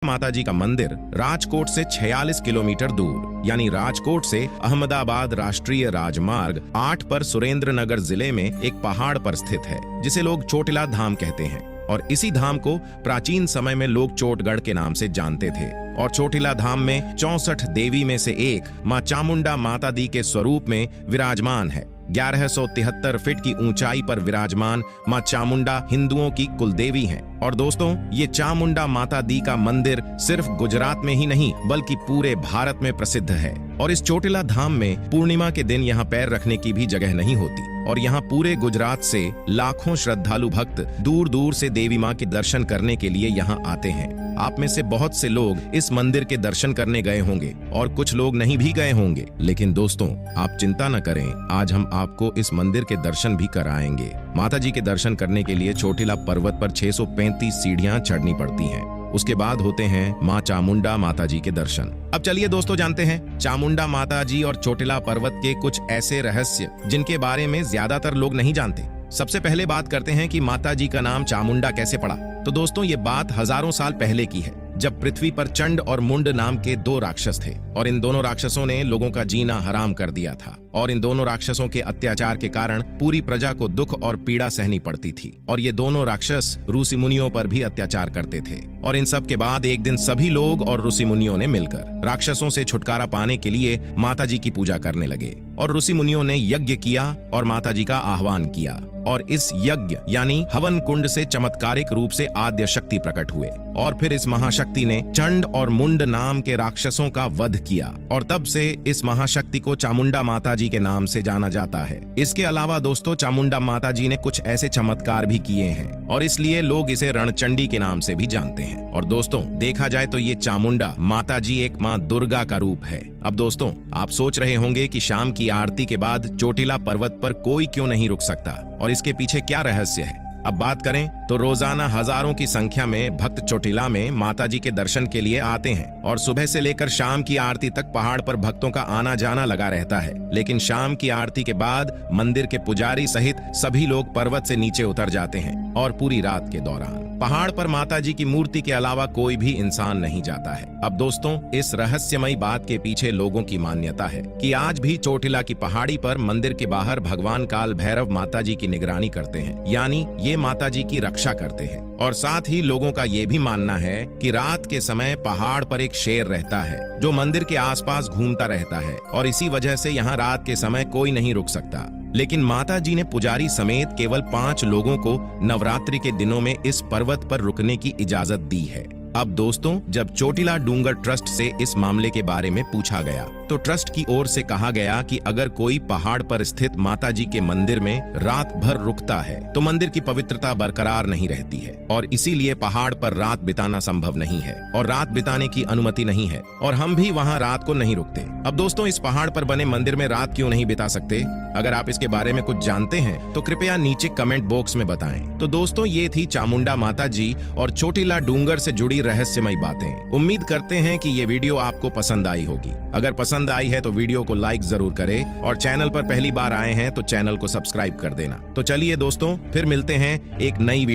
माता जी का मंदिर राजकोट से 46 किलोमीटर दूर यानी राजकोट से अहमदाबाद राष्ट्रीय राजमार्ग 8 पर सुरेंद्र नगर जिले में एक पहाड़ पर स्थित है, जिसे लोग चोटिला धाम कहते हैं। और इसी धाम को प्राचीन समय में लोग चोटगढ़ के नाम से जानते थे। और चोटिला धाम में 64 देवी में से एक मां चामुंडा माता दी के स्वरूप में विराजमान है। 1173 फीट की ऊंचाई पर विराजमान मां चामुंडा हिंदुओं की कुलदेवी हैं। और दोस्तों, ये चामुंडा माता दी का मंदिर सिर्फ गुजरात में ही नहीं बल्कि पूरे भारत में प्रसिद्ध है। और इस चोटिला धाम में पूर्णिमा के दिन यहाँ पैर रखने की भी जगह नहीं होती। और यहाँ पूरे गुजरात से लाखों श्रद्धालु भक्त दूर दूर से देवी माँ के दर्शन करने के लिए यहाँ आते हैं। आप में से बहुत से लोग इस मंदिर के दर्शन करने गए होंगे और कुछ लोग नहीं भी गए होंगे। लेकिन दोस्तों, आप चिंता न करें, आज हम आपको इस मंदिर के दर्शन भी कराएंगे। माता जी के दर्शन करने के लिए चोटिला पर्वत पर 635 सीढ़ियां चढ़नी पड़ती हैं। उसके बाद होते हैं मां चामुंडा माता जी के दर्शन। अब चलिए दोस्तों, जानते हैं चामुंडा माता जी और चोटिला पर्वत के कुछ ऐसे रहस्य जिनके बारे में ज्यादातर लोग नहीं जानते। सबसे पहले बात करते हैं कि माता जी का नाम चामुंडा कैसे पड़ा। तो दोस्तों, ये बात हजारों साल पहले की है, जब पृथ्वी पर चंड और मुंड नाम के 2 राक्षस थे। और इन दोनों राक्षसों ने लोगों का जीना हराम कर दिया था। और इन दोनों राक्षसों के अत्याचार के कारण पूरी प्रजा को दुख और पीड़ा सहनी पड़ती थी। और ये दोनों राक्षस ऋषि मुनियों पर भी अत्याचार करते थे। और इन सब के बाद एक दिन सभी लोग और ऋषि मुनियों ने मिलकर राक्षसों से छुटकारा पाने के लिए माता जी की पूजा करने लगे। और ऋषि मुनियों ने यज्ञ किया और माता जी का आह्वान किया। और इस यज्ञ यानी हवन कुंड से चमत्कारिक रूप से आद्य शक्ति प्रकट हुए। और फिर इस महाशक्ति ने चंड और मुंड नाम के राक्षसों का वध किया। और तब से इस महाशक्ति को चामुंडा माता जी के नाम से जाना जाता है। इसके अलावा दोस्तों, चामुंडा माता जी ने कुछ ऐसे चमत्कार भी किए हैं और इसलिए लोग इसे रणचंडी के नाम से भी जानते हैं। और दोस्तों, देखा जाए तो ये चामुंडा माता जी एक माँ दुर्गा का रूप है। अब दोस्तों, आप सोच रहे होंगे कि शाम की आरती के बाद चोटिला पर्वत पर कोई क्यों नहीं रुक सकता और इसके पीछे क्या रहस्य है। अब बात करें तो रोजाना हजारों की संख्या में भक्त चोटिला में माता जी के दर्शन के लिए आते हैं। और सुबह से लेकर शाम की आरती तक पहाड़ पर भक्तों का आना जाना लगा रहता है। लेकिन शाम की आरती के बाद मंदिर के पुजारी सहित सभी लोग पर्वत से नीचे उतर जाते हैं। और पूरी रात के दौरान पहाड़ पर माता जी की मूर्ति के अलावा कोई भी इंसान नहीं जाता है। अब दोस्तों, इस रहस्यमयी बात के पीछे लोगों की मान्यता है कि आज भी चोटिला की पहाड़ी पर मंदिर के बाहर भगवान काल भैरव माता जी की निगरानी करते हैं, यानी ये माता जी की रक्षा करते हैं। और साथ ही लोगों का ये भी मानना है कि रात के समय पहाड़ पर एक शेर रहता है जो मंदिर के आसपास घूमता रहता है। और इसी वजह से यहाँ रात के समय कोई नहीं रुक सकता। लेकिन माता जी ने पुजारी समेत केवल 5 लोगों को नवरात्रि के दिनों में इस पर्वत पर रुकने की इजाजत दी है। अब दोस्तों, जब चोटिला डूंगर ट्रस्ट से इस मामले के बारे में पूछा गया तो ट्रस्ट की ओर से कहा गया कि अगर कोई पहाड़ पर स्थित माता जी के मंदिर में रात भर रुकता है तो मंदिर की पवित्रता बरकरार नहीं रहती है। और इसीलिए पहाड़ पर रात बिताना संभव नहीं है और रात बिताने की अनुमति नहीं है। और हम भी वहाँ रात को नहीं रुकते। अब दोस्तों, इस पहाड़ पर बने मंदिर में रात क्यों नहीं बिता सकते? अगर आप इसके बारे में कुछ जानते हैं तो कृपया नीचे कमेंट बॉक्स में बताएं। तो दोस्तों, ये थी चामुंडा माता जी और चोटिला डूंगर से जुड़ी रहस्यमयी बातें। उम्मीद करते हैं कि ये वीडियो आपको पसंद आई होगी। अगर पसंद आई है तो वीडियो को लाइक जरूर करें और चैनल पर पहली बार आए हैं तो चैनल को सब्सक्राइब कर देना। तो चलिए दोस्तों, फिर मिलते हैं एक नई